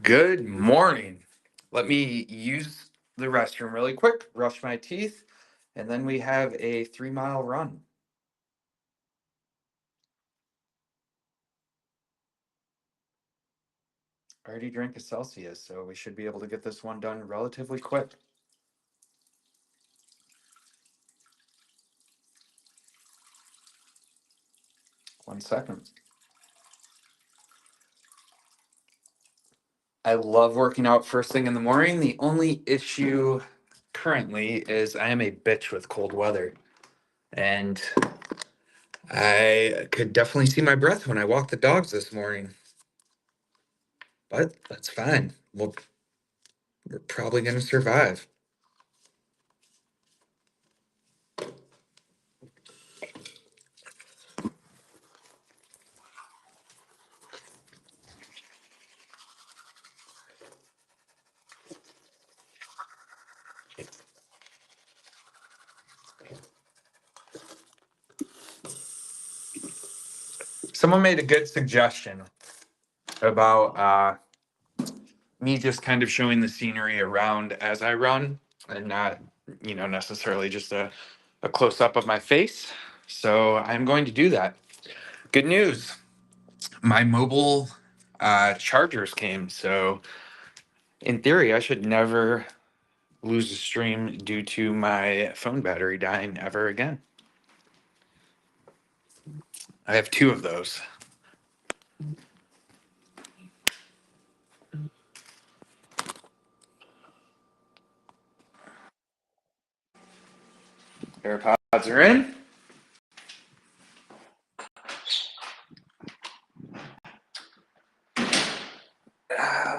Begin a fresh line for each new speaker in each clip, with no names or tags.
Good morning. Let me use the restroom really quick, brush my teeth, and then we have a 3 mile run. I already drank a Celsius, so we should be able to get this one done relatively quick. One second. I love working out first thing in the morning. The only issue currently is I am a bitch with cold weather. And I could definitely see my breath when I walked the dogs this morning. But that's fine. We're probably going to survive. Someone made a good suggestion about me just kind of showing the scenery around as I run and not, necessarily just a close up of my face. So I'm going to do that. Good news. My mobile chargers came. So in theory, I should never lose a stream due to my phone battery dying ever again. I have two of those. AirPods are in.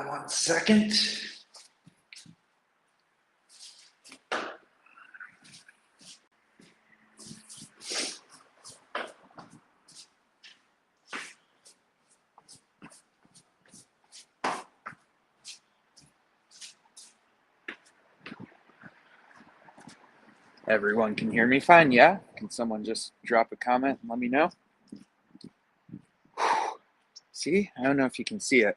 One second. Everyone can hear me fine, yeah? Can someone just drop a comment and let me know? See? I don't know if you can see it.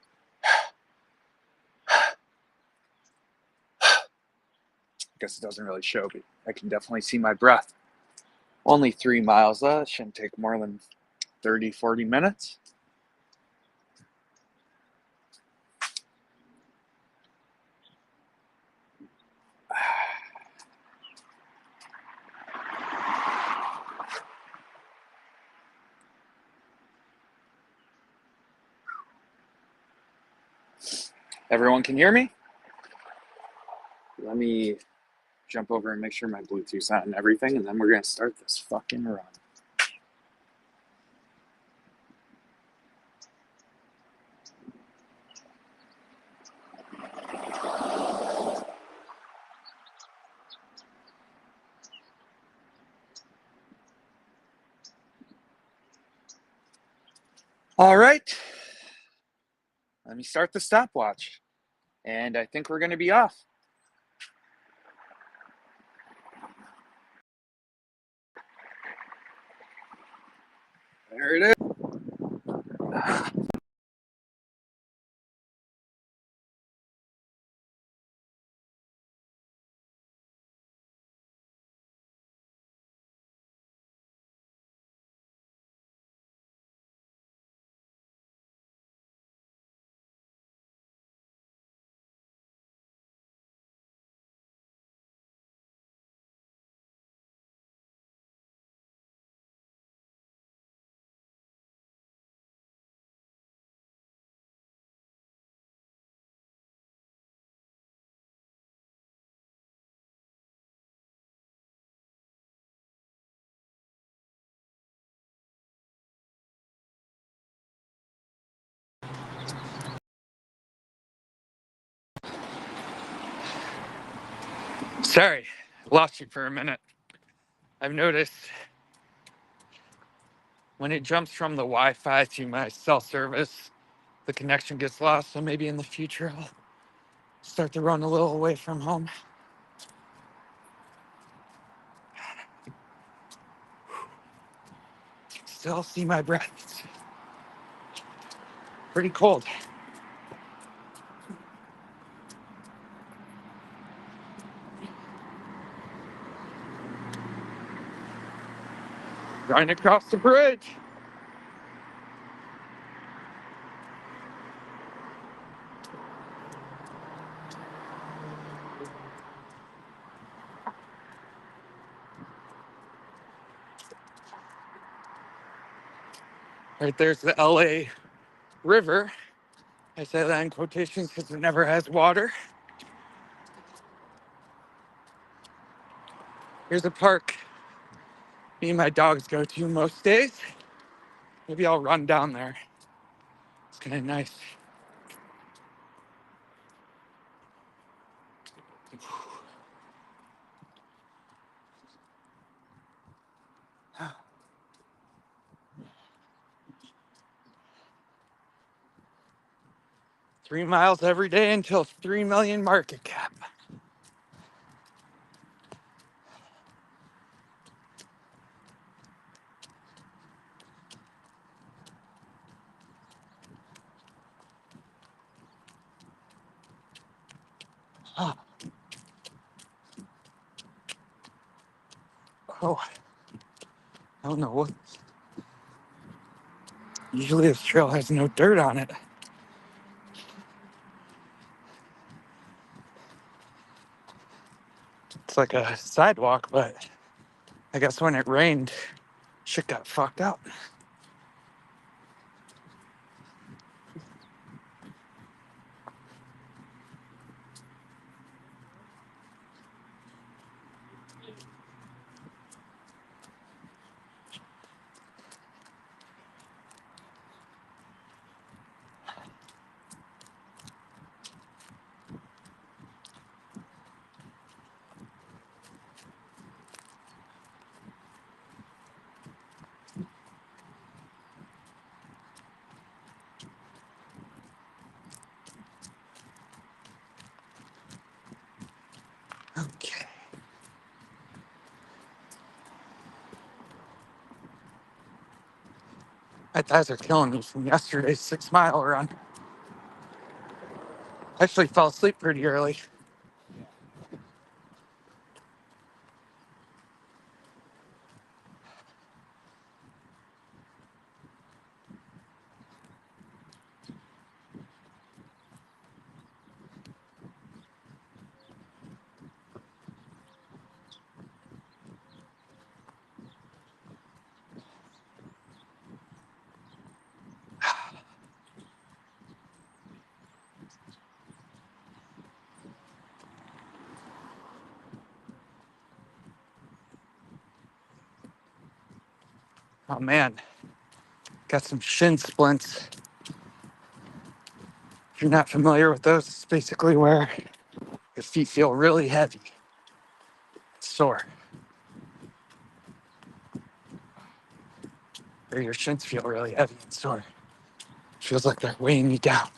I guess it doesn't really show, but I can definitely see my breath. Only 3 miles though. It shouldn't take more than 30, 40 minutes. Everyone can hear me? Let me jump over and make sure my Bluetooth's on and everything, and then we're going to start this fucking run. All right. Let me start the stopwatch. And I think we're going to be off. There it is. Sorry, lost you for a minute. I've noticed when it jumps from the Wi-Fi to my cell service, the connection gets lost. So maybe in the future, I'll start to run a little away from home. Still see my breath. It's pretty cold. Trying across the bridge. Right there's the LA River. I say that in quotations because it never has water. Here's a park me and my dogs go to most days. Maybe I'll run down there. It's kind of nice. 3 miles every day until 3 million market cap. Oh, oh, I don't know what. Usually this trail has no dirt on it. It's like a sidewalk, but I guess when it rained, shit got fucked up. Okay. My thighs are killing me from yesterday's 6 mile run. I actually fell asleep pretty early. Oh man, got some shin splints. If you're not familiar with those, it's basically where your feet feel really heavy, sore, or your shins feel really heavy and sore. Feels like they're weighing you down.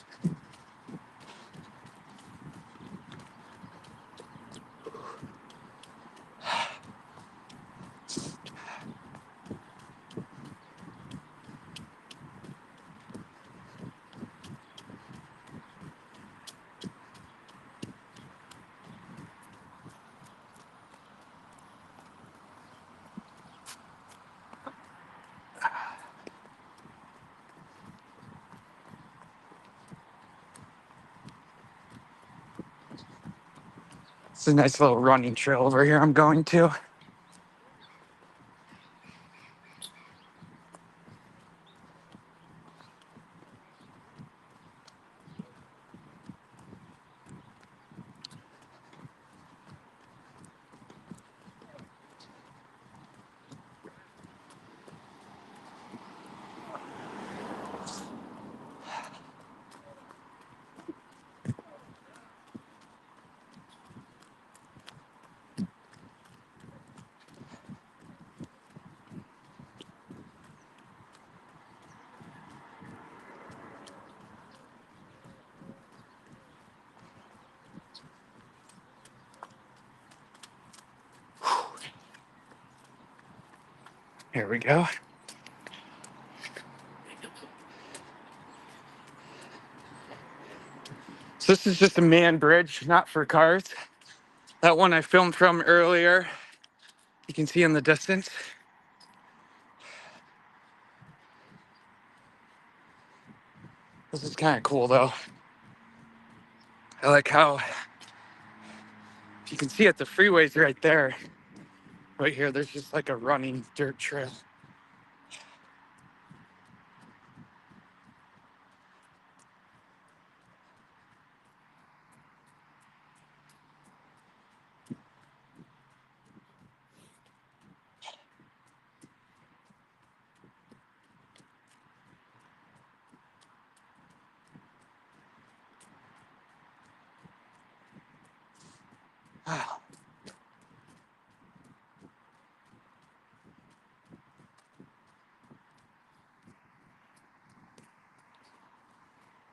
It's a nice little running trail over here I'm going to. Here we go. So this is just a man bridge, not for cars. That one I filmed from earlier, you can see in the distance. This is kind of cool though. I like how you can see it, the freeway's right there. Right here, there's just like a running dirt trail.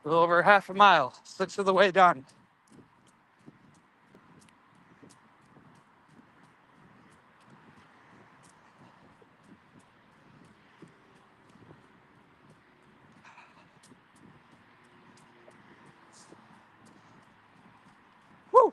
A little over half a mile, 6 of the way done. Woo!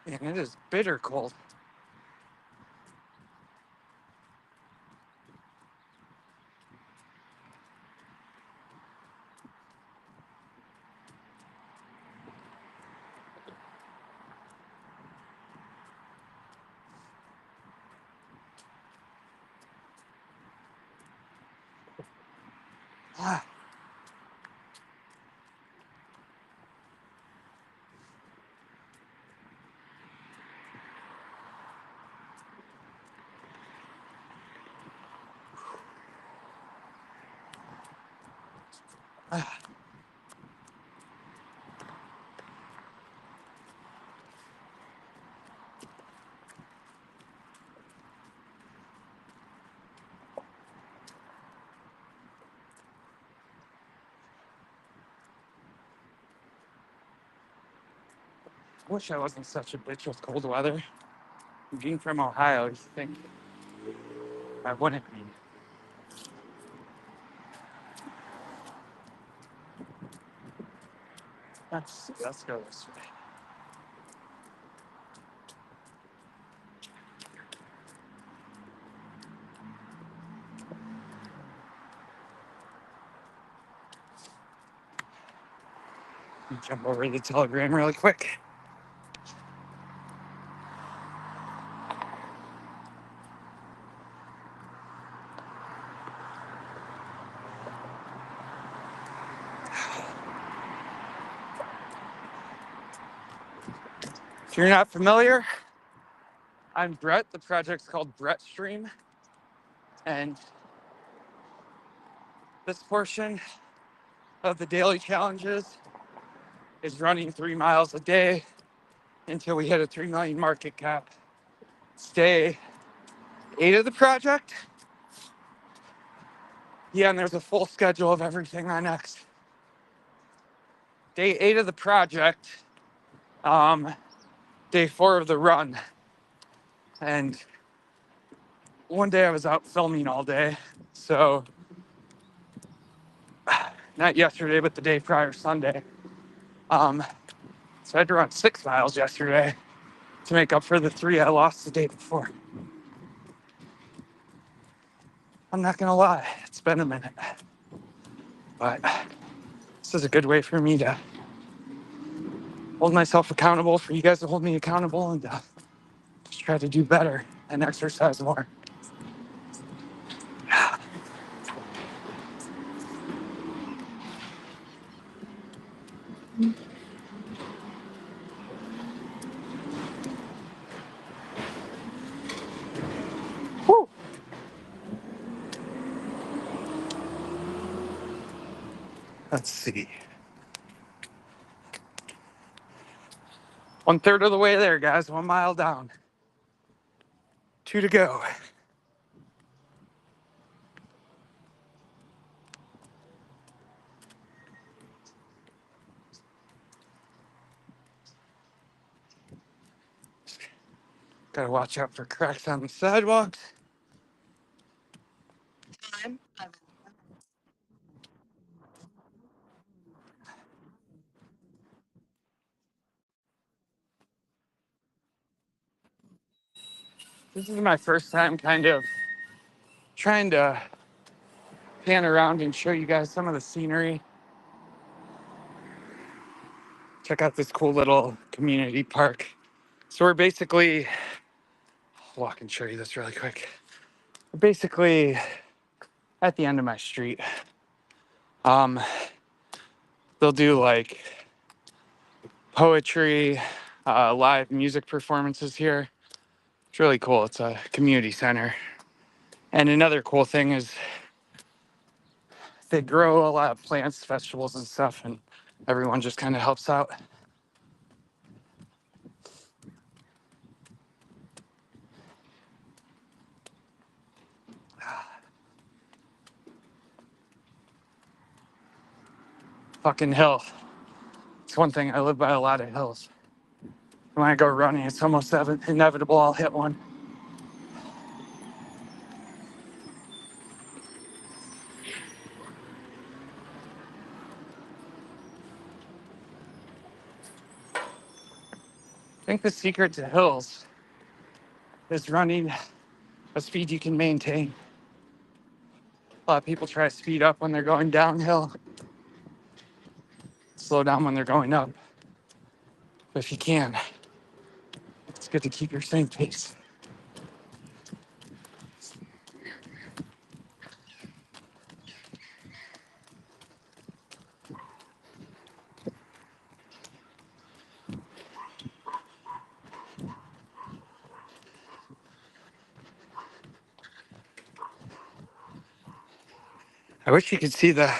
Man, it is bitter cold. Ah. Ah. I wish I wasn't such a bitch with cold weather. Being from Ohio, you think I wouldn't be. Let's go this way. Let me jump over to the telegram really quick. If you're not familiar, I'm Brett. The project's called Brett Stream. And this portion of the daily challenges is running 3 miles a day until we hit a 3 million market cap. It's day 8 of the project. Yeah, and there's a full schedule of everything on next. Day 8 of the project, day 4 of the run. And one day I was out filming all day. So, not yesterday, but the day prior, Sunday. So I had to run 6 miles yesterday to make up for the 3 I lost the day before. I'm not gonna lie, it's been a minute. But this is a good way for me to hold myself accountable, for you guys to hold me accountable, and just try to do better and exercise more. Woo! Let's see. 1/3 of the way there, guys. 1 mile down. 2 to go. Gotta watch out for cracks on the sidewalks. This is my first time kind of trying to pan around and show you guys some of the scenery. Check out this cool little community park. So we're basically, I'll walk and show you this really quick. We're basically at the end of my street. Um, they'll do like poetry, live music performances here. It's really cool. It's a community center. And another cool thing is they grow a lot of plants, vegetables, and stuff, and everyone just kind of helps out. Fucking hill. It's one thing, I live by a lot of hills. When I go running, it's almost inevitable I'll hit one. I think the secret to hills is running a speed you can maintain. A lot of people try to speed up when they're going downhill, slow down when they're going up. But if you can, it's good to keep your same pace. I wish you could see the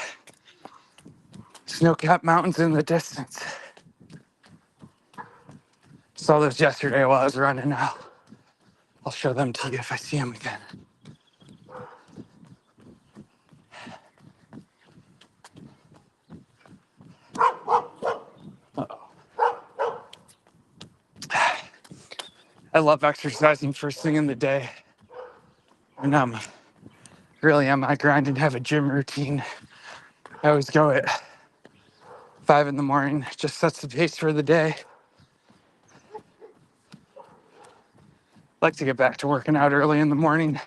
snow-capped mountains in the distance. Saw those yesterday while I was running out. I'll show them to you if I see them again. Uh-oh. I love exercising first thing in the day. And really on my grind and have a gym routine. I always go at 5 in the morning. It just sets the pace for the day. Like to get back to working out early in the morning.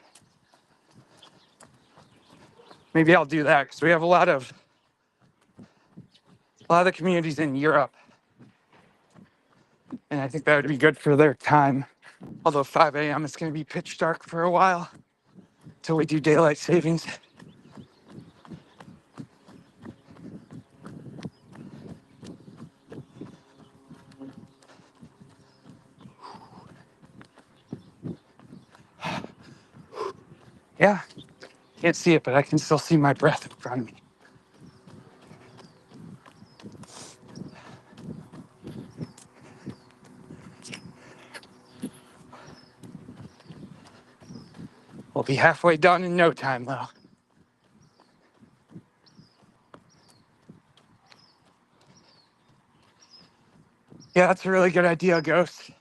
Maybe I'll do that because we have a lot of the communities in Europe. And I think that would be good for their time. Although 5 a.m. is going to be pitch dark for a while until we do daylight savings. Yeah, can't see it, but I can still see my breath in front of me. We'll be halfway done in no time, though. Yeah, that's a really good idea, Ghost.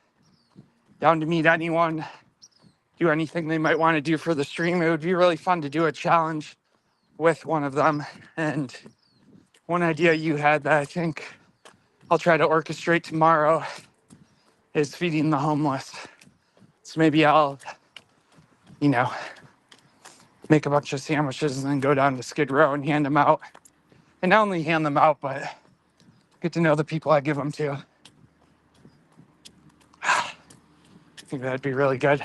Down to meet anyone, do anything they might want to do for the stream. It would be really fun to do a challenge with one of them. And one idea you had that I think I'll try to orchestrate tomorrow is feeding the homeless. So maybe I'll, make a bunch of sandwiches and then go down to Skid Row and hand them out. And not only hand them out, but get to know the people I give them to. I think that'd be really good.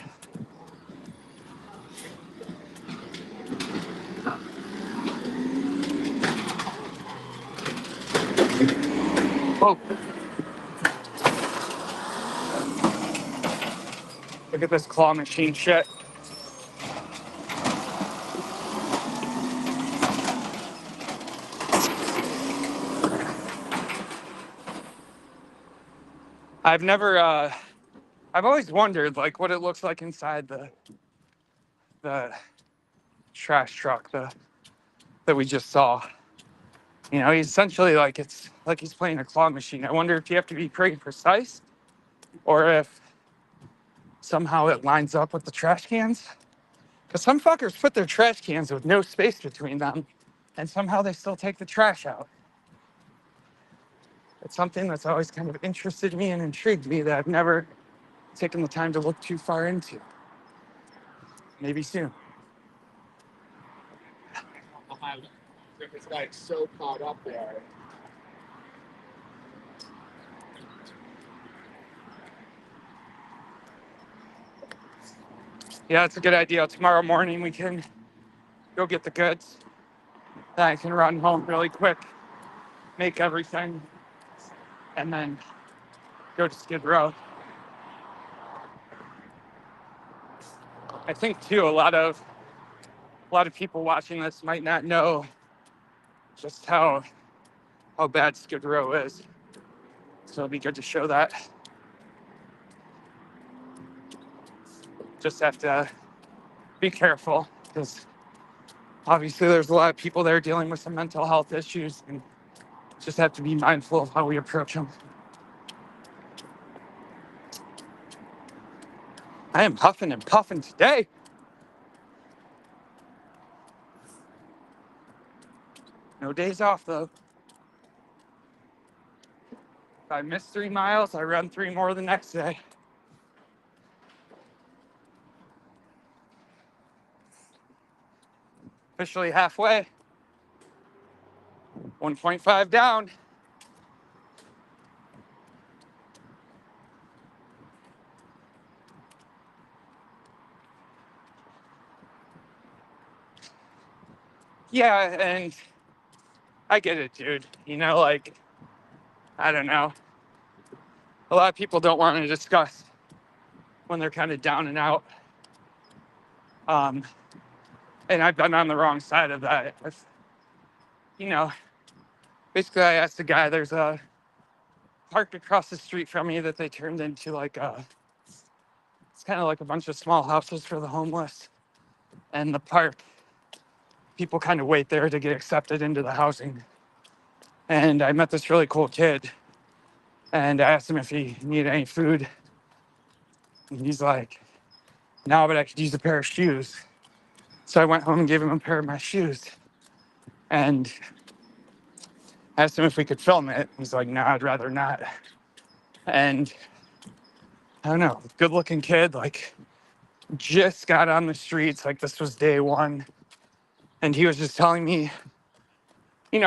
Oh, look at this claw machine shit. I've always wondered like what it looks like inside the trash truck that we just saw. He's essentially like it's like he's playing a claw machine. I wonder if you have to be pretty precise or if somehow it lines up with the trash cans. Because some fuckers put their trash cans with no space between them and somehow they still take the trash out. It's something that's always kind of interested me and intrigued me that I've never taken the time to look too far into. maybe soon.
It's like so caught up there.
Yeah, it's a good idea. Tomorrow morning we can go get the goods. Then I can run home really quick, make everything, and then go to Skid Row. I think too, a lot of people watching this might not know just how bad Skid Row is. So it'll be good to show that. Just have to be careful because obviously there's a lot of people there dealing with some mental health issues, and just have to be mindful of how we approach them. I am huffing and puffing today. No days off though. If I miss 3 miles, I run 3 more the next day. Officially halfway. 1.5 down. Yeah, and I get it, dude. Like, I don't know. A lot of people don't want to discuss when they're kind of down and out. Um, and I've been on the wrong side of that. You know, Basically, I asked the guy, there's a park across the street from me that they turned into it's kind of like a bunch of small houses for the homeless. And the park, people kind of wait there to get accepted into the housing. And I met this really cool kid and I asked him if he needed any food. And he's like, no, but I could use a pair of shoes. So I went home and gave him a pair of my shoes and asked him if we could film it. He's like, no, I'd rather not. And I don't know, good looking kid, like just got on the streets, like this was day one. And he was just telling me,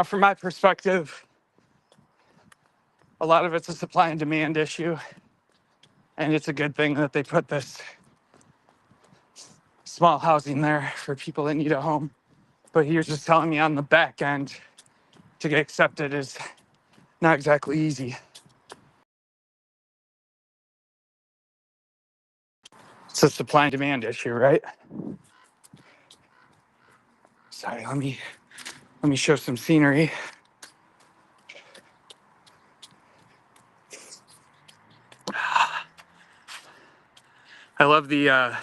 from my perspective, a lot of it's a supply and demand issue. And it's a good thing that they put this small housing there for people that need a home. But he was just telling me on the back end to get accepted is not exactly easy. It's a supply and demand issue, right? Sorry, let me show some scenery. I love the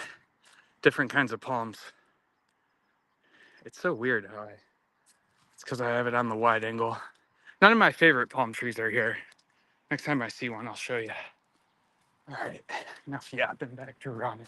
different kinds of palms. It's so weird how it's because I have it on the wide angle. None of my favorite palm trees are here. Next time I see one, I'll show you. All right, enough yapping, back to running.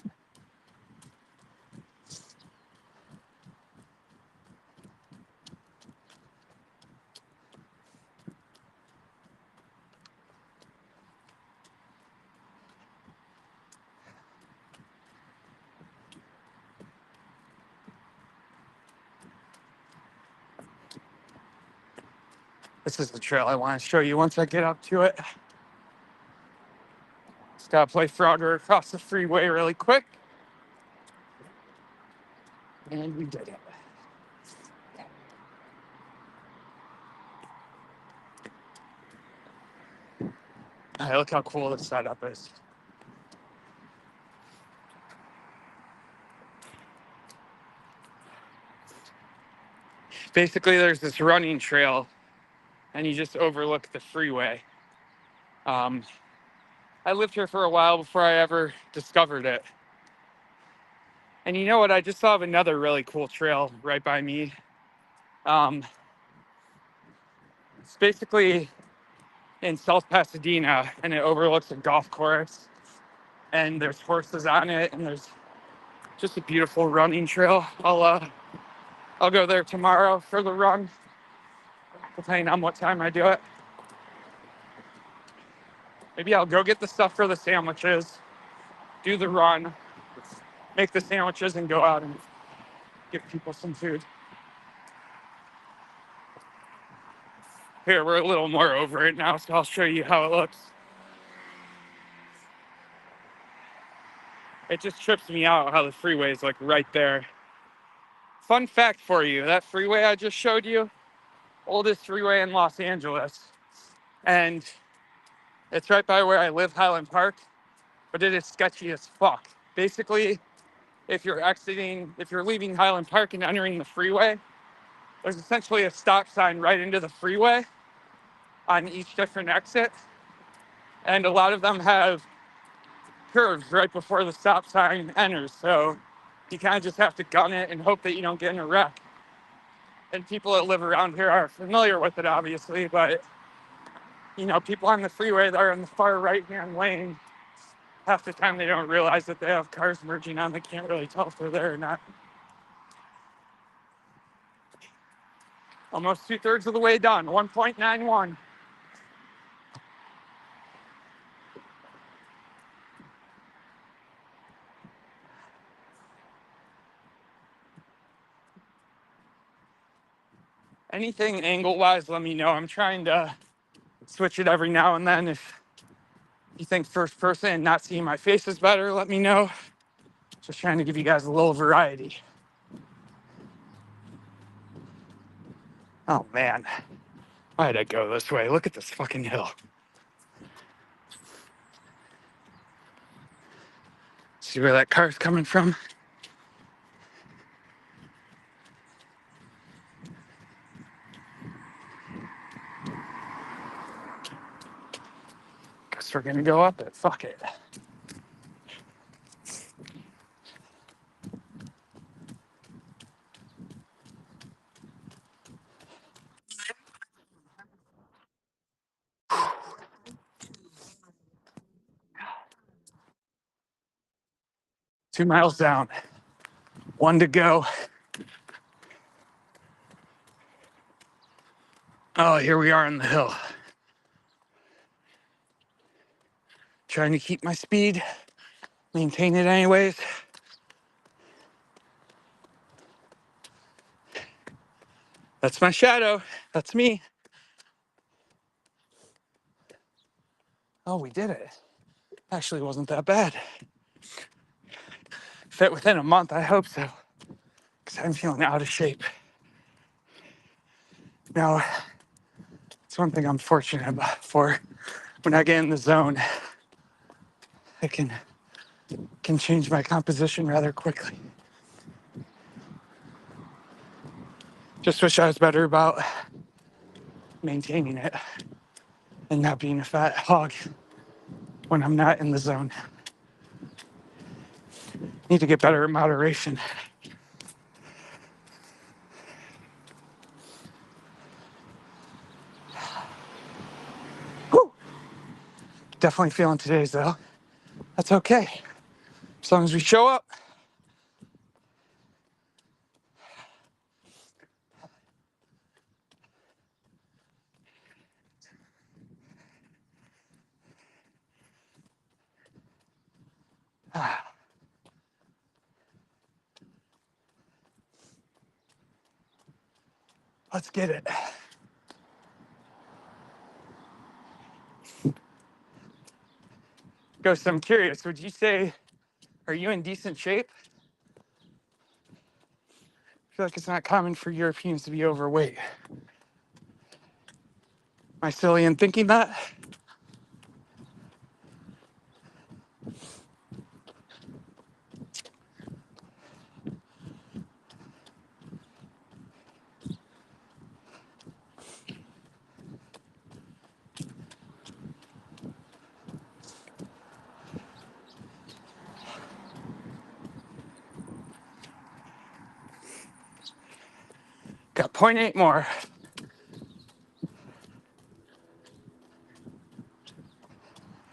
This is the trail I want to show you once I get up to it. Just gotta play Frogger across the freeway really quick. And we did it. All right, look how cool this setup is. Basically, there's this running trail, and you just overlook the freeway. I lived here for a while before I ever discovered it. And you know what? I just saw of another really cool trail right by me. It's basically in South Pasadena, and it overlooks a golf course. And there's horses on it, and there's just a beautiful running trail. I'll go there tomorrow for the run, depending on what time I do it. Maybe I'll go get the stuff for the sandwiches, do the run, make the sandwiches and go out and give people some food. Here, we're a little more over it now, so I'll show you how it looks. It just trips me out how the freeway is like right there. Fun fact for you, that freeway I just showed you, oldest freeway in Los Angeles. And it's right by where I live, Highland Park, but it is sketchy as fuck. Basically, if you're leaving Highland Park and entering the freeway, there's essentially a stop sign right into the freeway on each different exit. And a lot of them have curves right before the stop sign enters. So you kind of just have to gun it and hope that you don't get in a wreck. And people that live around here are familiar with it, obviously, but people on the freeway that are in the far right-hand lane, half the time they don't realize that they have cars merging on. They can't really tell if they're there or not. Almost 2/3 of the way done, 1.91. Anything angle-wise, let me know. I'm trying to switch it every now and then. If you think first person and not seeing my face is better, let me know. Just trying to give you guys a little variety. Oh man, why did I go this way? Look at this fucking hill. See where that car's coming from? Guess we're gonna go up it. Fuck it. Two miles down, one to go. Oh, here we are on the hill. Trying to keep my speed, maintain it anyways. That's my shadow. That's me. Oh, we did it. Actually, wasn't that bad. Fit within a month, I hope so. Because I'm feeling out of shape. Now, it's one thing I'm fortunate for. When I get in the zone, I can change my composition rather quickly. Just wish I was better about maintaining it and not being a fat hog when I'm not in the zone. Need to get better at moderation. Whew. Definitely feeling today's though. That's okay. As long as we show up. Let's get it. Ghost, I'm curious, would you say, are you in decent shape? I feel like it's not common for Europeans to be overweight. Am I silly in thinking that? Got 0.8 more.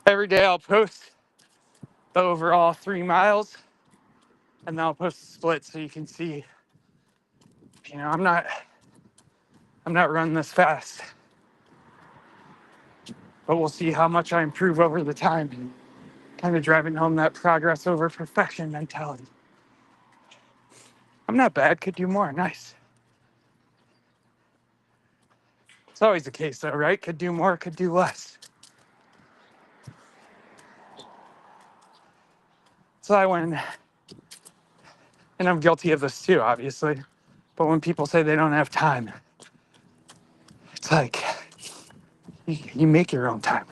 Every day I'll post the overall 3 miles and then I'll post a split so you can see, I'm not running this fast, but we'll see how much I improve over the time. Kind of driving home that progress over perfection mentality. I'm not bad. Could do more. Nice. It's always the case, though, right? Could do more, could do less. So I went, and I'm guilty of this too, obviously. But when people say they don't have time, it's like you make your own time.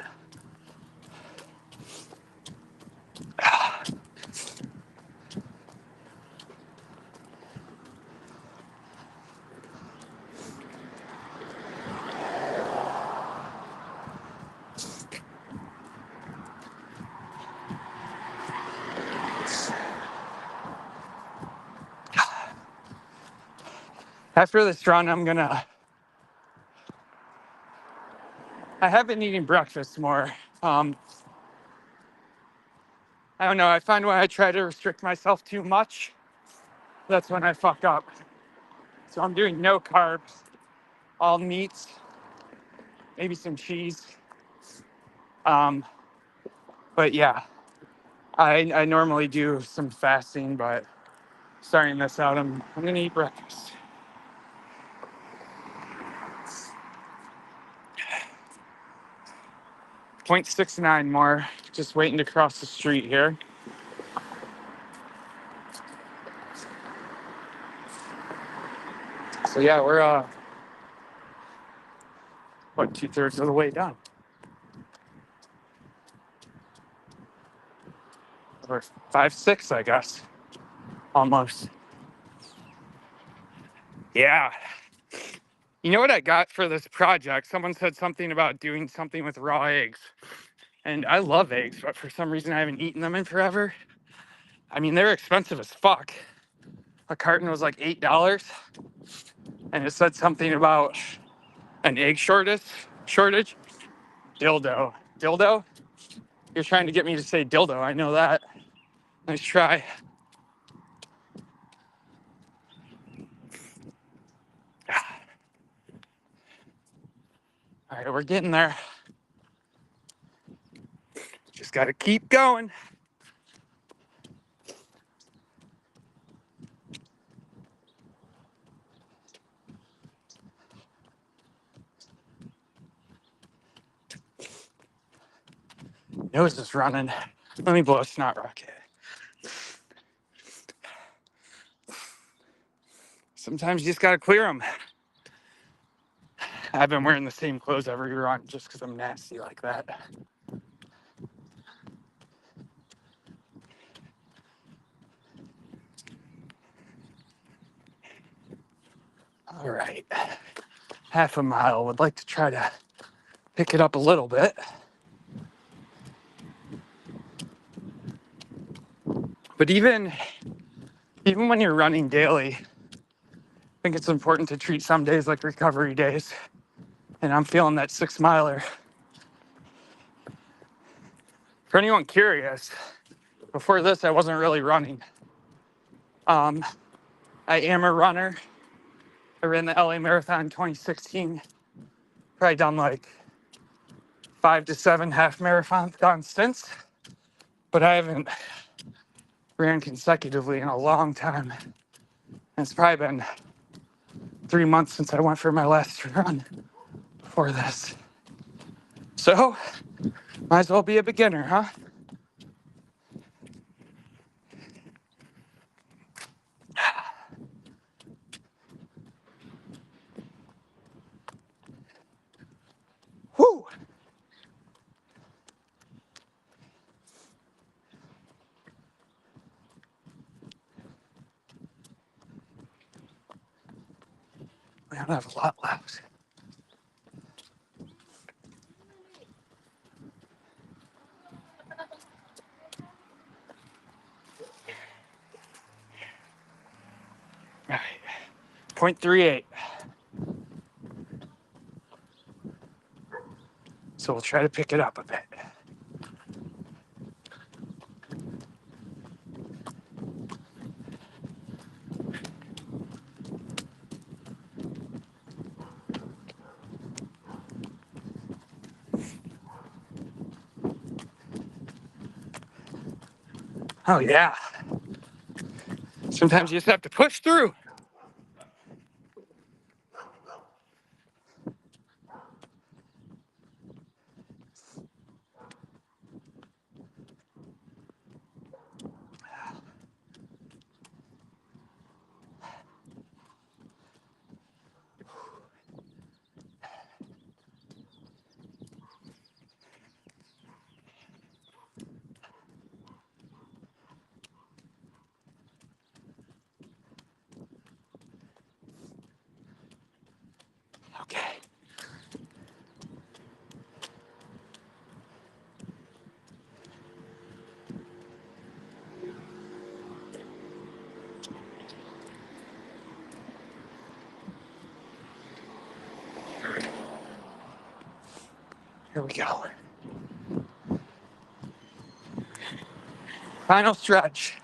After this run, I have been eating breakfast more. I don't know, I find when I try to restrict myself too much, that's when I fuck up. So I'm doing no carbs, all meats, maybe some cheese. Um, but yeah, I normally do some fasting, but starting this out, I'm gonna eat breakfast. 0.69 more, just waiting to cross the street here. So yeah, we're what, 2/3 of the way done. Or 5/6, I guess, almost. Yeah. You know what I got for this project? Someone said something about doing something with raw eggs. And I love eggs, but for some reason I haven't eaten them in forever. I mean, they're expensive as fuck. A carton was like $8, and it said something about an egg shortage. Dildo. You're trying to get me to say dildo. I know that. Nice try. All right, we're getting there. Just got to keep going. Nose is running. Let me blow a snot rocket. Sometimes you just got to clear them. I've been wearing the same clothes every run just because I'm nasty like that. All right. Half a mile. Would like to try to pick it up a little bit. But even when you're running daily, I think it's important to treat some days like recovery days. And I'm feeling that 6-miler. For anyone curious, before this, I wasn't really running. I am a runner. I ran the LA Marathon in 2016. Probably done like 5 to 7 half marathon stints. But I haven't ran consecutively in a long time. And it's probably been 3 months since I went for my last run before this. So, might as well be a beginner, huh? Whew. We don't have a lot left. All right. 0.38. So we'll try to pick it up a bit. Oh, yeah. Sometimes you just have to push through. Okay. Here we go. Final stretch.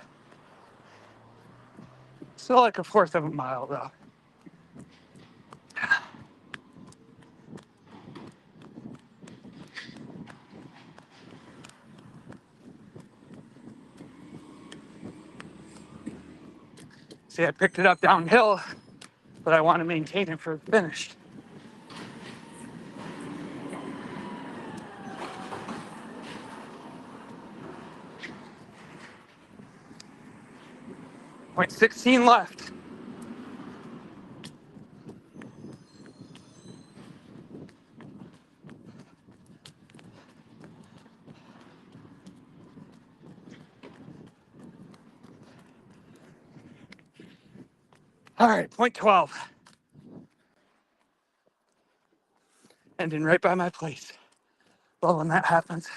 Still like a fourth of a mile though. See, I picked it up downhill, but I want to maintain it for the finish. Point 16 left. All right, point 12. Ending right by my place. Well, when that happens,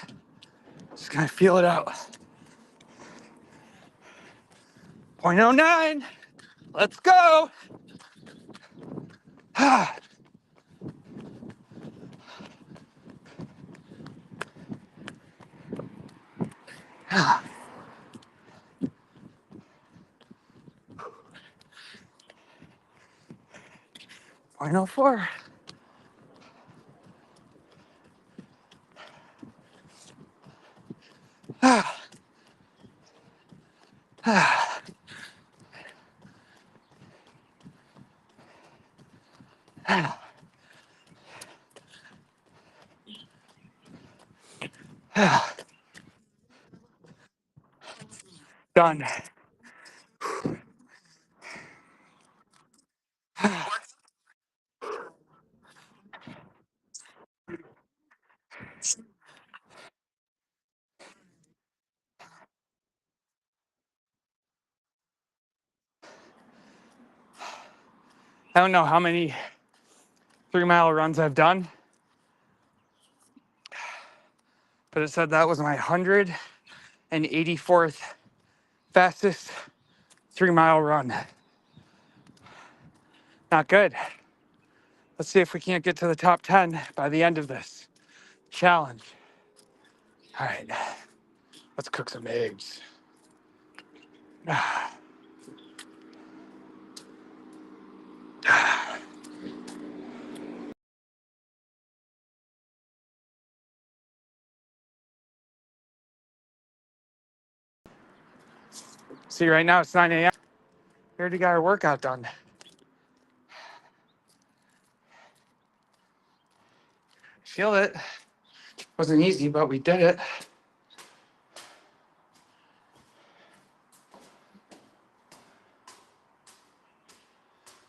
just gonna feel it out. Point 09. Let's go. Point 04. Done. I don't know how many 3-mile runs I've done, but it said that was my 184th fastest 3-mile run. Not good. Let's see if we can't get to the top 10 by the end of this challenge. All right, let's cook some eggs. See, right now it's 9 a.m. We already got our workout done. Feel it. Wasn't easy, but we did it.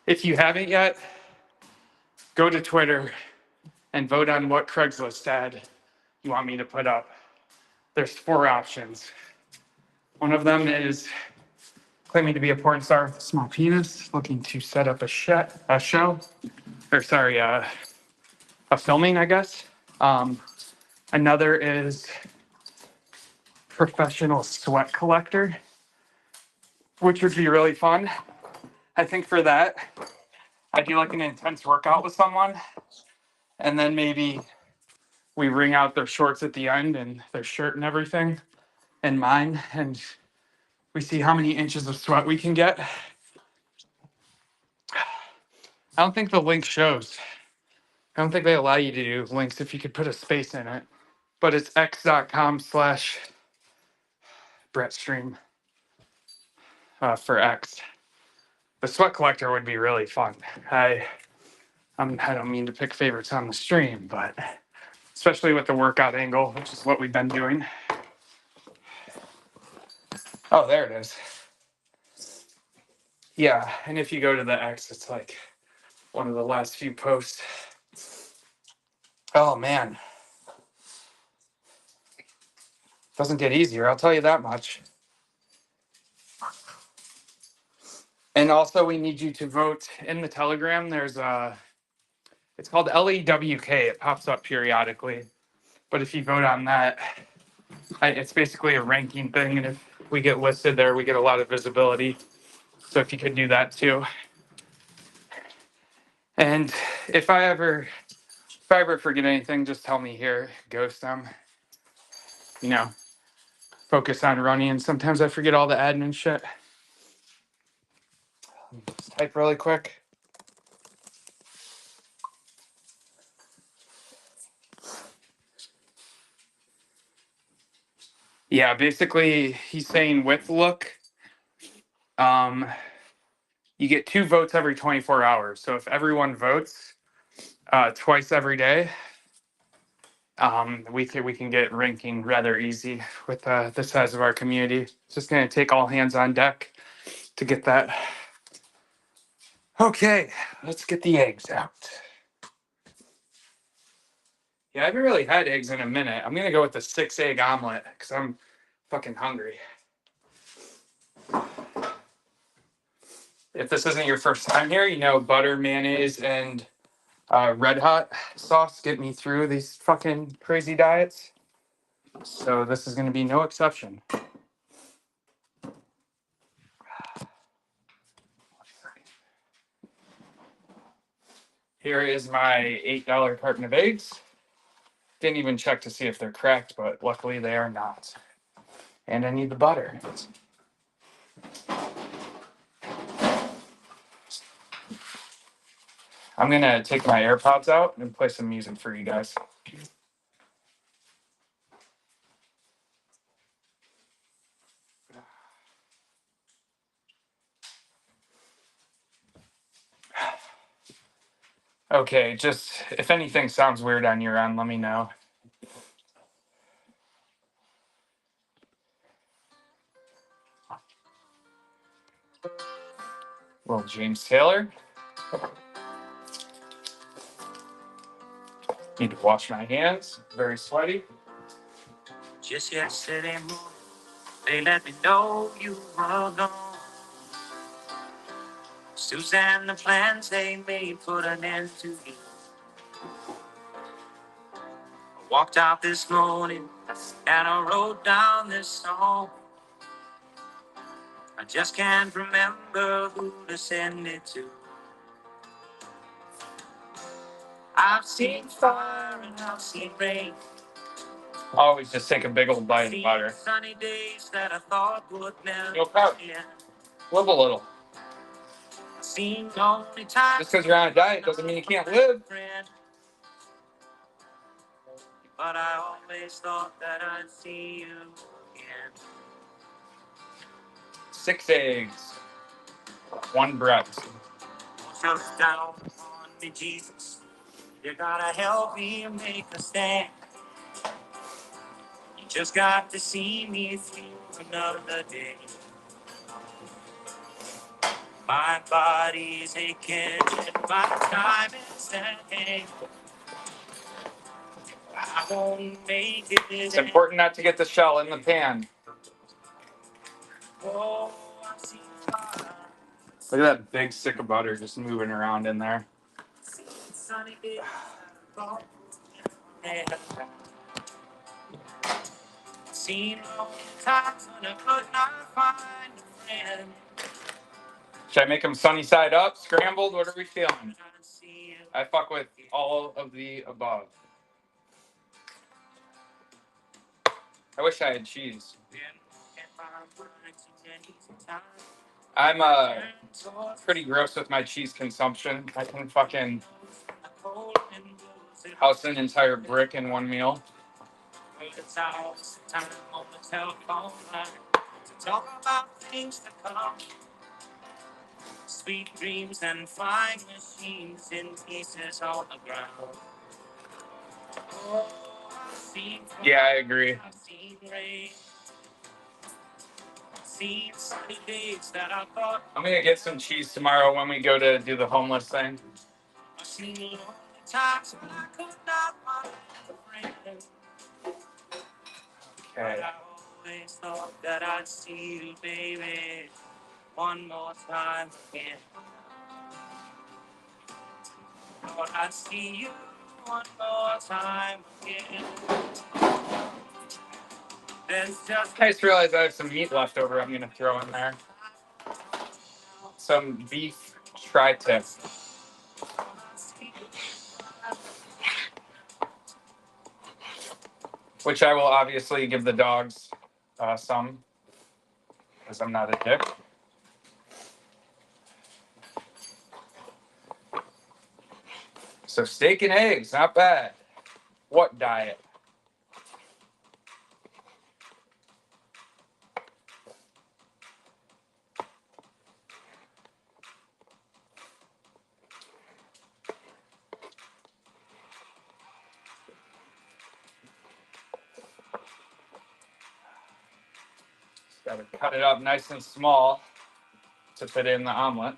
If you haven't yet, go to Twitter and vote on what Craigslist ad you want me to put up. There's 4 options. One of them is claiming to be a porn star with a small penis, looking to set up a show, or sorry, a filming, I guess. Another is professional sweat collector, which would be really fun. I think for that, I do like an intense workout with someone, and then maybe we wring out their shorts at the end and their shirt and everything, and mine, and we see how many inches of sweat we can get. I don't think the link shows. I don't think they allow you to do links if you could put a space in it. But it's x.com/BrettStream.
for X. The sweat collector would be really fun. I don't mean to pick favorites on the stream, but especially with the workout angle, which is what we've been doing. Oh, there it is. Yeah, and if you go to the X, it's like one of the last few posts. Oh man, doesn't get easier, I'll tell you that much. And also, we need you to vote in the Telegram. There's it's called LEWK. It pops up periodically. But if you vote on that, it's basically a ranking thing. And if we get listed there, we get a lot of visibility. So if you could do that too. And if I ever forget anything, just tell me here, ghost them. You know, focus on running. And sometimes I forget all the admin shit. Just type really quick. Yeah, basically he's saying with look, you get 2 votes every 24 hours. So if everyone votes twice every day, we can get ranking rather easy with the size of our community. It's just going to take all hands on deck to get that. Okay, let's get the eggs out. Yeah, I haven't really had eggs in a minute. I'm going to go with the 6-egg omelet because I'm fucking hungry. If this isn't your first time here, you know butter, mayonnaise, and Red Hot sauce get me through these fucking crazy diets. So this is going to be no exception. Here is my $8 carton of eggs. Didn't even check to see if they're cracked, but luckily they are not. And I need the butter. I'm going to take my AirPods out and play some music for you guys. Okay, just if anything sounds weird on your end, let me know. Well, James Taylor. Need to wash my hands. Very sweaty.
Just yesterday morning, they let me know you were gone. Suzanne, the plans they made put an end to you. I walked out this morning and I wrote down this song. I just can't remember who to send it to. I've seen fire and I've seen rain.
Always just take a big old bite of butter.
Sunny days that I thought would never end.
Live a little.
Seen lonely times.
Just because you're on a diet doesn't mean you can't live.
But I always thought that I'd see you again.
6 eggs. 1 breath.
Just down on me, Jesus. You gotta help me make a stand. You just got to see me through another day. My body's aching and my time is at hand. I won't make it.
It's important not to get the shell in the pan.
Oh, I've seen fire.
Look at that big stick of butter just moving around in there.
Sunny days that I thought seen long times when I could not find a friend.
Should I make them sunny side up, scrambled? What are we feeling? I fuck with all of the above. I wish I had cheese. I'm pretty gross with my cheese consumption. I can fucking house an entire brick in one meal.
things to come. Sweet dreams and flying machines in pieces on the ground. Oh, I've seen
Yeah, I agree.
I've seen rain. Seen sunny days that I thought.
I'm gonna get some cheese tomorrow when we go to do the homeless thing.
I've seen lonely times when I could not find a friend. But
Okay.
I always thought that I'd see you, baby, one more time again. Thought I'd see you one more time again. There's just
I just realized I have some meat left over. I'm gonna throw in there. Some beef tri-tip, which I will obviously give the dogs some, because I'm not a dick. So steak and eggs, not bad. What diet? Got to cut it up nice and small to fit in the omelet.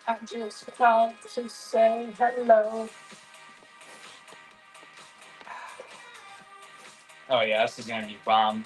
I just called to say hello. Oh yeah, this is gonna be bomb.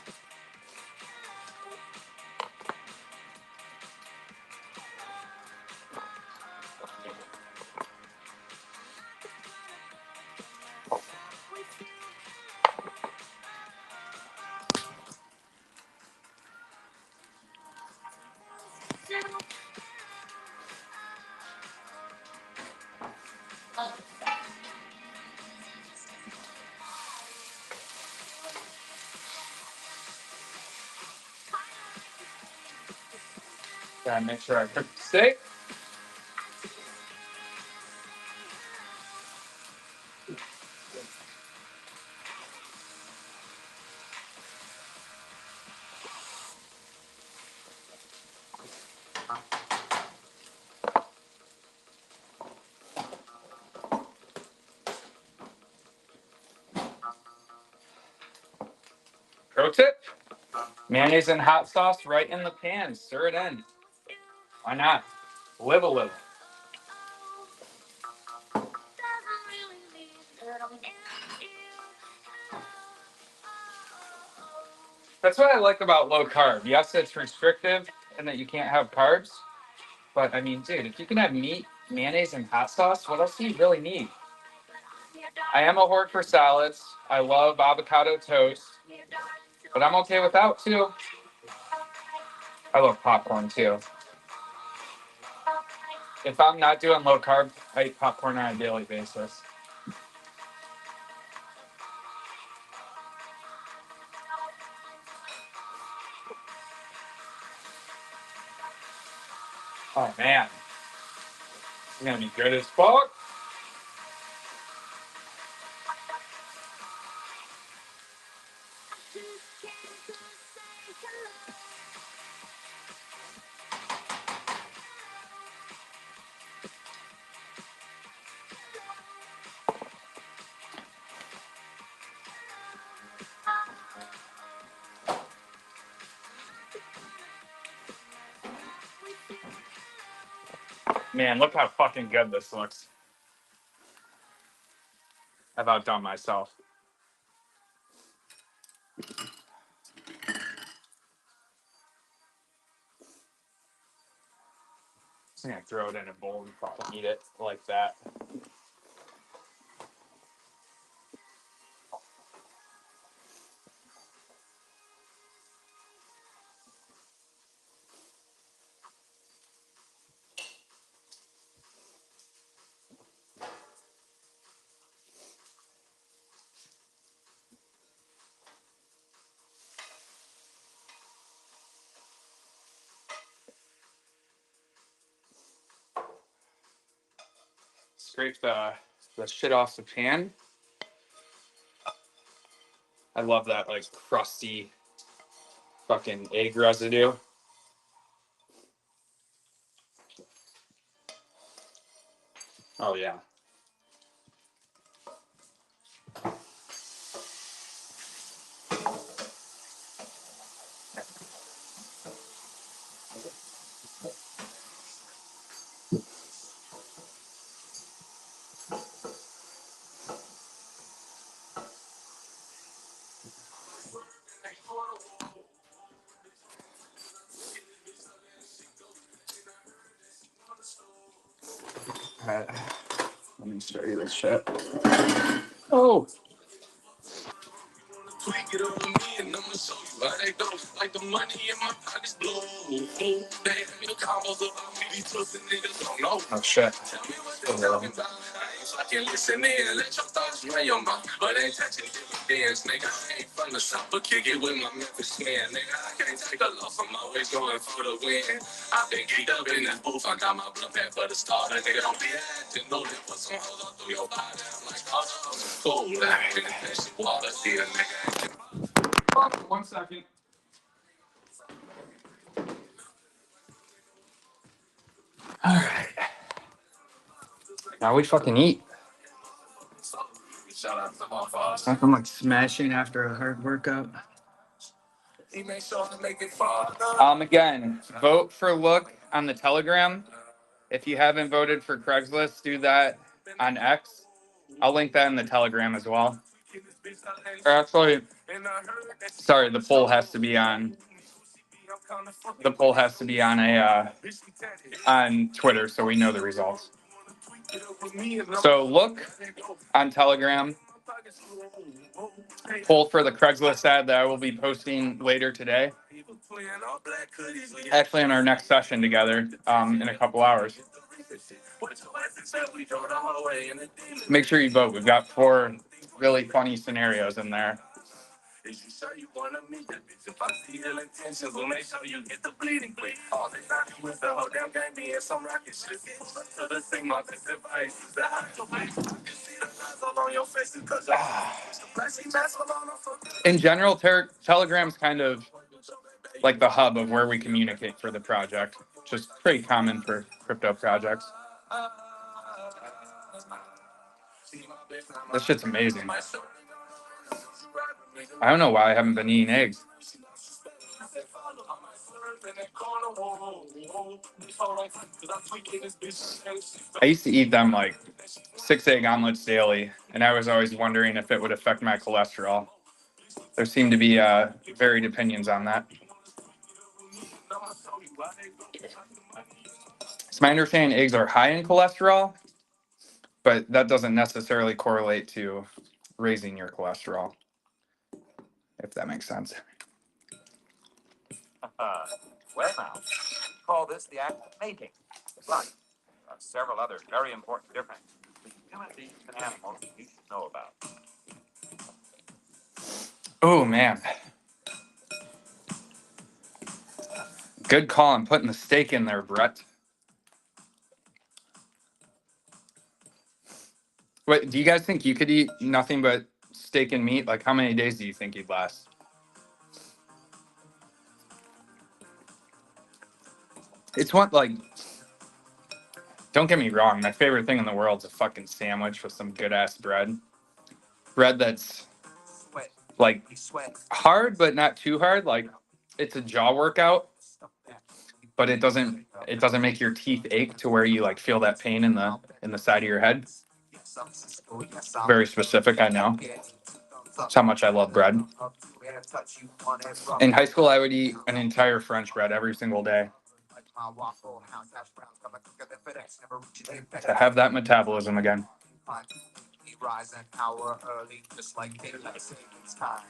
Gotta make sure I cook the steak. Pro tip: mayonnaise and hot sauce right in the pan. Stir it in. Why not? Live a little. That's what I like about low carb. Yes, it's restrictive and that you can't have carbs. But I mean, dude, if you can have meat, mayonnaise, and hot sauce, what else do you really need? I am a whore for salads. I love avocado toast, but I'm okay without too. I love popcorn too. If I'm not doing low carb, I eat popcorn on a daily basis. Oh man, it's gonna be good as fuck. Man, look how fucking good this looks. I've outdone myself. I'm gonna throw it in a bowl and fucking eat it like that. Scrape the shit off the pan. I love that like crusty fucking egg residue. Oh yeah. All right. Let me show you this shit. Oh. Tweak it over me and I'ma show you how they go. Like the money in my pockets blow. They have your combos about me, these pussy niggas don't know. Oh shit. Tell me what they talking about. I ain't fucking listening. Let your thoughts run your mouth. But ain't touching different dance, nigga. I ain't from the south, but kick it with my Memphis man, nigga. I can't take a loss, I'm always going for the win. I've been geeked up in this booth, I got my blood pack for the starter, nigga. Don't be acting, no lip, put some hoes all through your body. I'm like, oh, cool, let me finish the water, see a nigga. 1 second. All right. Now we fucking eat. I'm like smashing after a hard workout. Again, vote for Look on the Telegram. If you haven't voted for Craigslist, do that on X. I'll link that in the Telegram as well. Or actually, sorry, the poll has to be on. The poll has to be on on Twitter, so we know the results. So Look on Telegram. Poll for the Craigslist ad that I will be posting later today. Actually, in our next session together in a couple hours. Make sure you vote. We've got 4 really funny scenarios in there. Is you sure you wanna meet that bitch? If I see ill intentions, we'll make sure you get the bleeding, please. All they not with the whole damn game being some rocket shit. Pull up to the thing, my best advice is to hide your face. I can see the eyes all on your face because you're the flashing mask all on our In general, Telegram's kind of like the hub of where we communicate for the project. Just pretty common for crypto projects. This shit's amazing. I don't know why I haven't been eating eggs. I used to eat them like 6 egg omelets daily, and I was always wondering if it would affect my cholesterol. There seem to be varied opinions on that. It's my understanding eggs are high in cholesterol, but that doesn't necessarily correlate to raising your cholesterol, if that makes sense.
Well, now, call this the act of mating. But there are several other very important differences between human beings and animals that you should know about.
Oh, man. Good call on putting the steak in there, Brett. Wait, do you guys think you could eat nothing but steak and meat? Like, how many days do you think you'd last? It's one, like, don't get me wrong. My favorite thing in the world is a fucking sandwich with some good ass bread. Bread that's like hard, but not too hard. Like, it's a jaw workout, but it doesn't make your teeth ache to where you like feel that pain in the side of your head. Very specific, I know. That's how much I love bread. In high school, I would eat an entire French bread every single day. To have that metabolism again.
Rise an hour early, just like daylight savings time.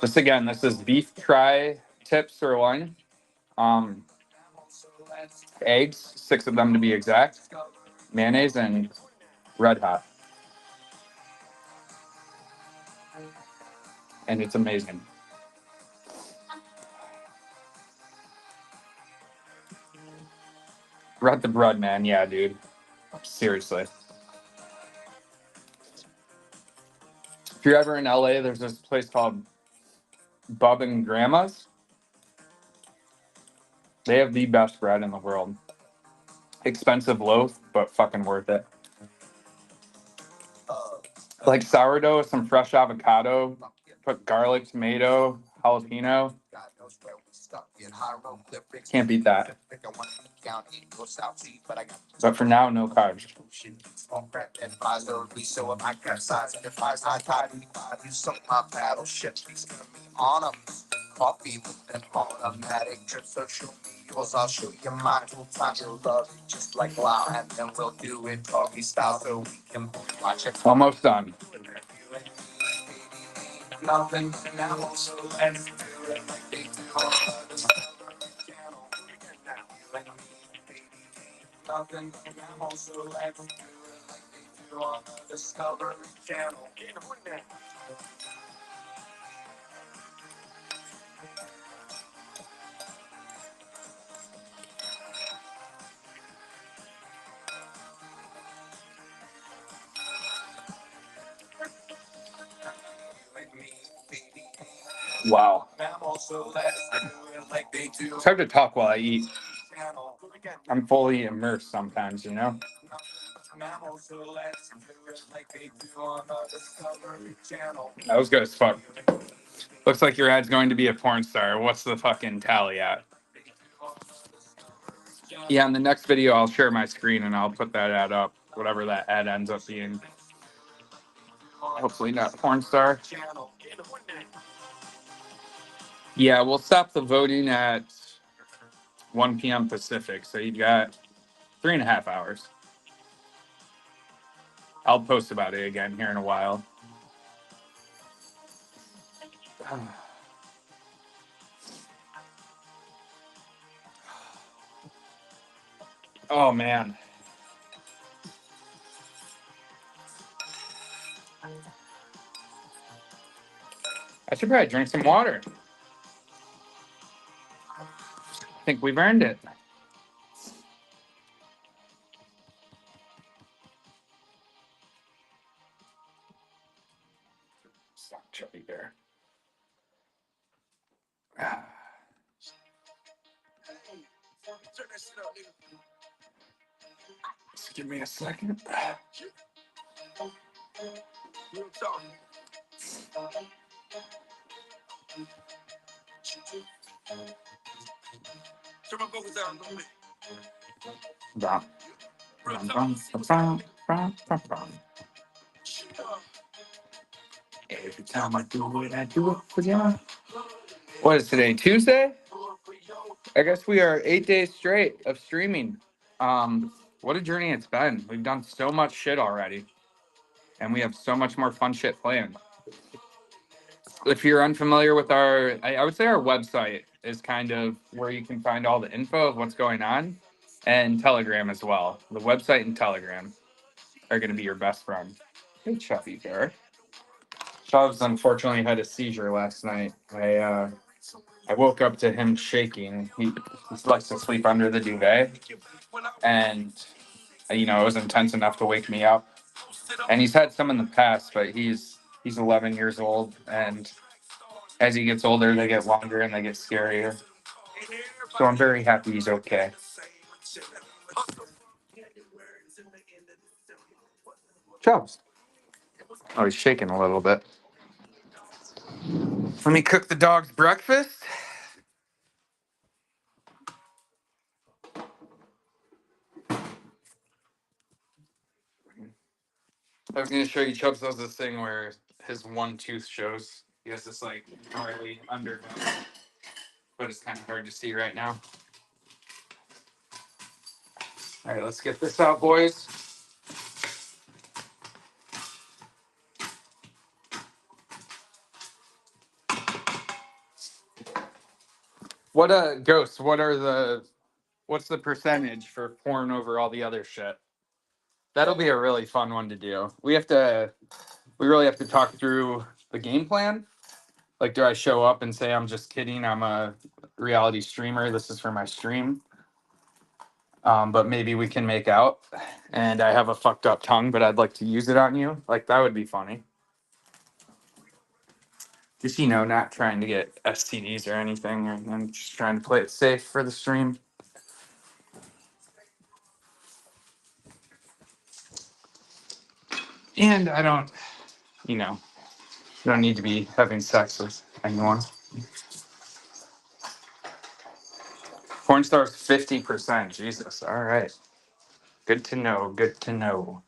This again, this is beef tri-tip sirloin. Eggs, 6 of them to be exact. Mayonnaise and red hot. And it's amazing. Red the bread, man. Yeah, dude. Seriously. If you're ever in LA, there's this place called Bub and Grandma's. They have the best bread in the world. Expensive loaf, but fucking worth it. Like sourdough with some fresh avocado, put garlic, tomato, jalapeno. Can't beat that. But for now, no carbs.
Coffee with an automatic drip, so show me yours, I'll show you mine. We'll find your love just like wow, and then we'll do it doggy style so we can watch it.
Almost done.
Nothing now, so let's do it like they do on the channel. Nothing now, so let's do it like they do on the Discovery Channel.
Wow. It's hard to talk while I eat. I'm fully immersed sometimes, you know? That was good as fuck. Looks like your ad's going to be a porn star. What's the fucking tally at? Yeah, in the next video, I'll share my screen and I'll put that ad up, whatever that ad ends up being. Hopefully not porn star. Yeah, we'll stop the voting at 1 p.m. Pacific, so you've got 3.5 hours. I'll post about it again here in a while. Oh, man. I should probably drink some water. I think we've earned it. Stop, chubby bear. Just give me a second. Bum, bum, bum, bum, bum, bum, bum. Every time I do it, I do it for you. What is today? Tuesday? I guess we are 8 days straight of streaming. What a journey it's been. We've done so much shit already, and we have so much more fun shit planned. If you're unfamiliar with I would say our website is kind of where you can find all the info of what's going on, and Telegram as well. The website and Telegram are going to be your best friend. Hey, Chuffy Bear. Chubbs unfortunately had a seizure last night. I woke up to him shaking. He likes to sleep under the duvet, and it was intense enough to wake me up. And he's had some in the past, but he's 11 years old, and as he gets older, they get longer and they get scarier. So I'm very happy he's okay. Chubbs. Oh, he's shaking a little bit. Let me cook the dog's breakfast. I was going to show you Chubbs does this thing where his one tooth shows He has this like gnarly underbone, but it's kind of hard to see right now. All right, let's get this out, boys. What Ghost? What's the percentage for porn over all the other shit? That'll be a really fun one to do. We really have to talk through the game plan. Like, do I show up and say I'm just kidding? I'm a reality streamer. This is for my stream. But maybe we can make out. And I have a fucked up tongue, but I'd like to use it on you. Like, that would be funny. Just, not trying to get STDs or anything. I'm just trying to play it safe for the stream. And I don't, you know, you don't need to be having sex with anyone. Porn stars 50%. Jesus. All right. Good to know. Good to know.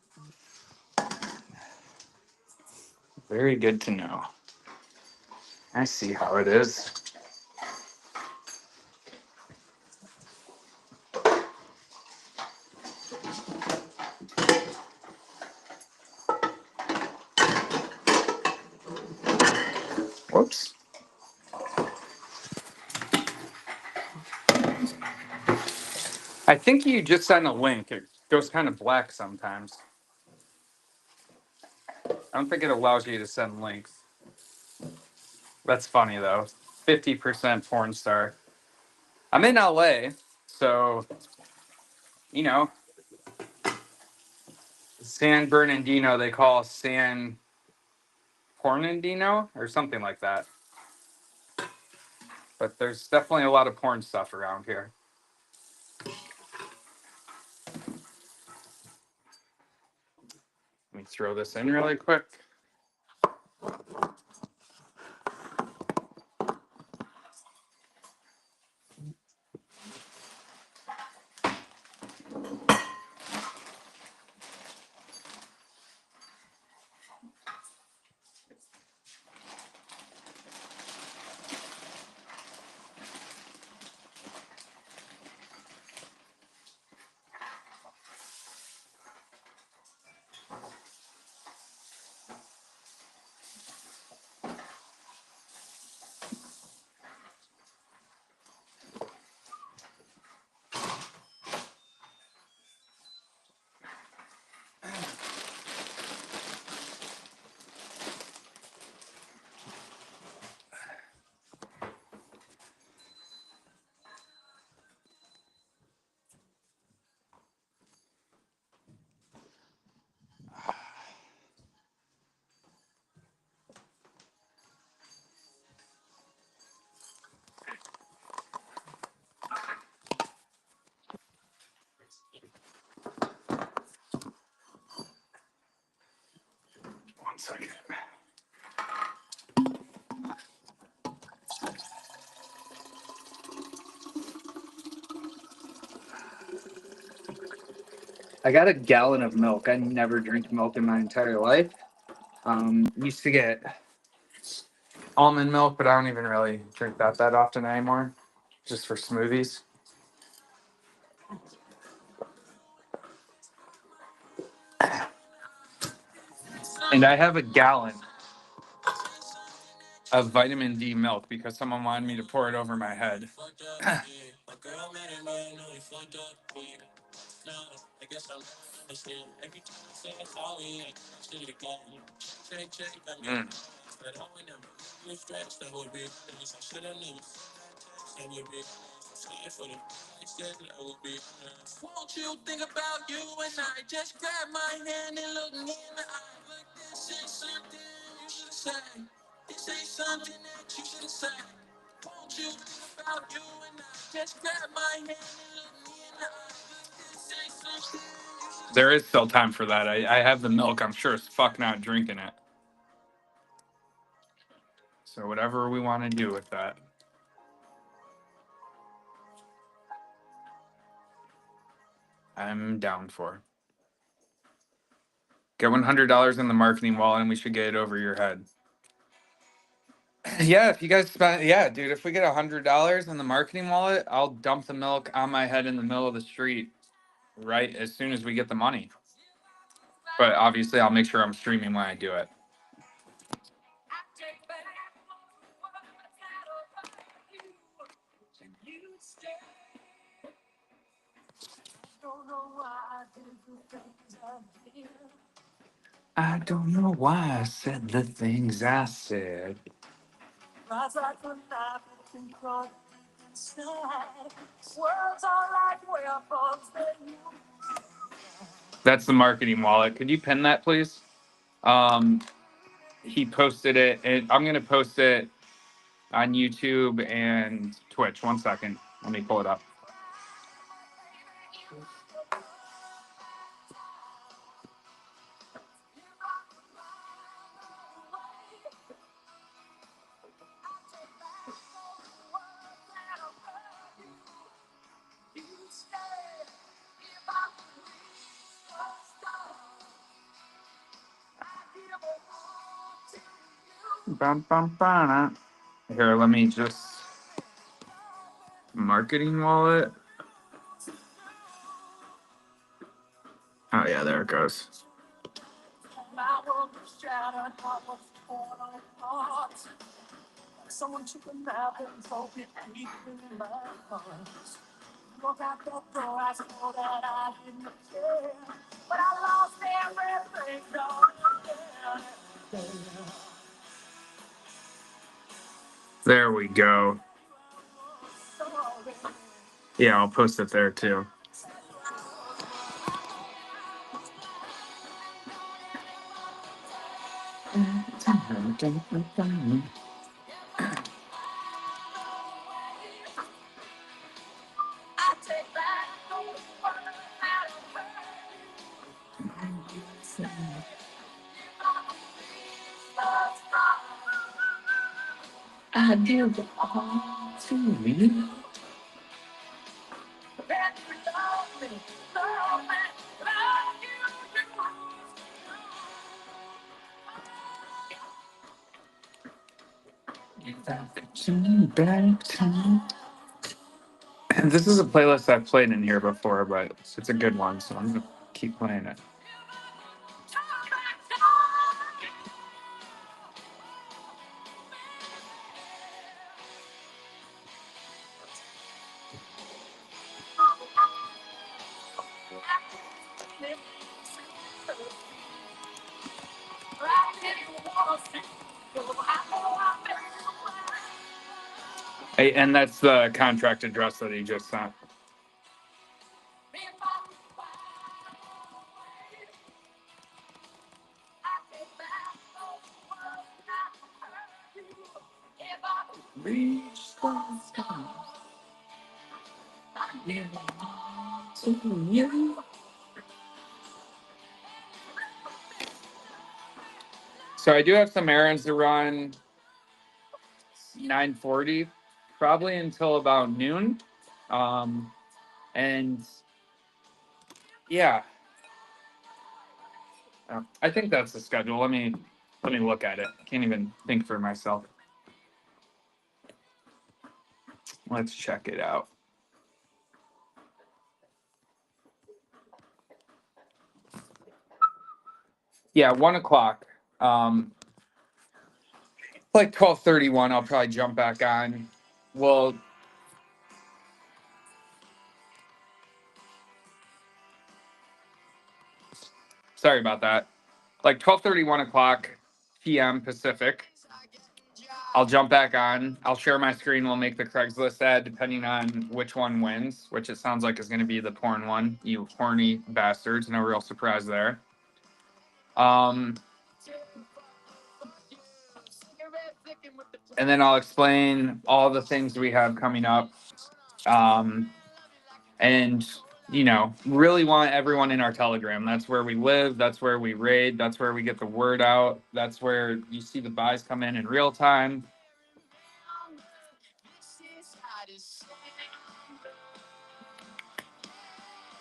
Very good to know. I see how it is. Whoops. I think you just sent a link. It goes kind of black sometimes. I don't think it allows you to send links. That's funny though. 50% porn star. I'm in LA, so you know, San Bernardino they call San Pornandino or something like that. But there's definitely a lot of porn stuff around here. Let me throw this in really quick. One second. I got a gallon of milk. I never drink milk in my entire life. Used to get almond milk, but I don't even really drink that often anymore. Just for smoothies. And I have a gallon of vitamin D milk because someone wanted me to pour it over my head. Mm. Won't you think about you and I just grab my hand and look me in the eye? Look, this ain't something you should say. This ain't something that you should say. Won't you think about you and I just grab my hand and look me in the eye? Look, this ain't something you should. There is still time for that. I have the milk. I'm sure as fuck not drinking it. So whatever we want to do with that. I'm down for. Get $100 in the marketing wallet and we should get it over your head. Yeah, if you guys spend, yeah, dude, if we get $100 in the marketing wallet, I'll dump the milk on my head in the middle of the street right as soon as we get the money. But obviously, I'll make sure I'm streaming when I do it. I don't know why I said the things I said. That's the marketing wallet. Could you pin that, please? He posted it, and I'm gonna post it on YouTube and Twitch. 1 second. Let me pull it up. Bum, bum, bum. Here, let me just marketing wallet. Oh yeah, there it goes. There we go. Yeah, I'll post it there too. I give it all to you. And this is a playlist I've played in here before, but it's a good one, so I'm gonna keep playing it. Hey, and that's the contract address that he just sent. So I do have some errands to run. 9:40, probably until about noon. And yeah, I think that's the schedule. Let me look at it. Can't even think for myself. Let's check it out. Yeah, 1 o'clock. Like 12:31, I'll probably jump back on. Well, sorry about that. Like 12:30, 1 o'clock p.m. Pacific. I'll jump back on. I'll share my screen. We'll make the Craigslist ad depending on which one wins, which it sounds like is going to be the porn one. You horny bastards. No real surprise there. And then I'll explain all the things we have coming up. And, really want everyone in our Telegram. That's where we live. That's where we raid. That's where we get the word out. That's where you see the buys come in real time.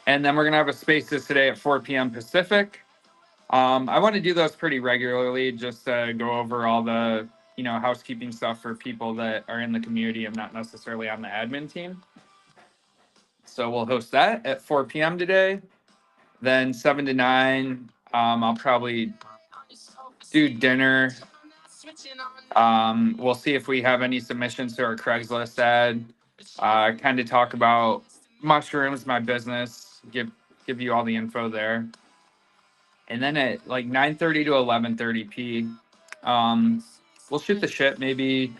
And then we're going to have a Spaces today at 4 p.m. Pacific. I want to do those pretty regularly, just to go over all the housekeeping stuff for people that are in the community and not necessarily on the admin team. So we'll host that at 4 p.m. today. Then 7 to 9, I'll probably do dinner. We'll see if we have any submissions to our Craigslist ad. Kind of talk about mushrooms, my business, give you all the info there. And then at like 9:30 to 11:30 p, we'll shoot the shit. Maybe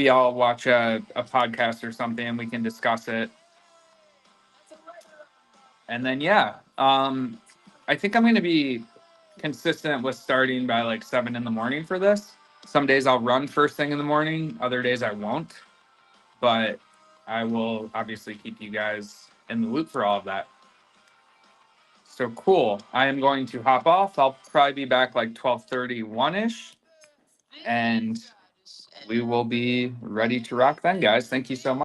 I'll watch a podcast or something and we can discuss it. And then I think I'm going to be consistent with starting by like 7 in the morning for this. Some days I'll run first thing in the morning, other days I won't. But I will obviously keep you guys in the loop for all of that. So cool. I am going to hop off. I'll probably be back like 12:31-ish. And we will be ready to rock then, guys. Thank you so much.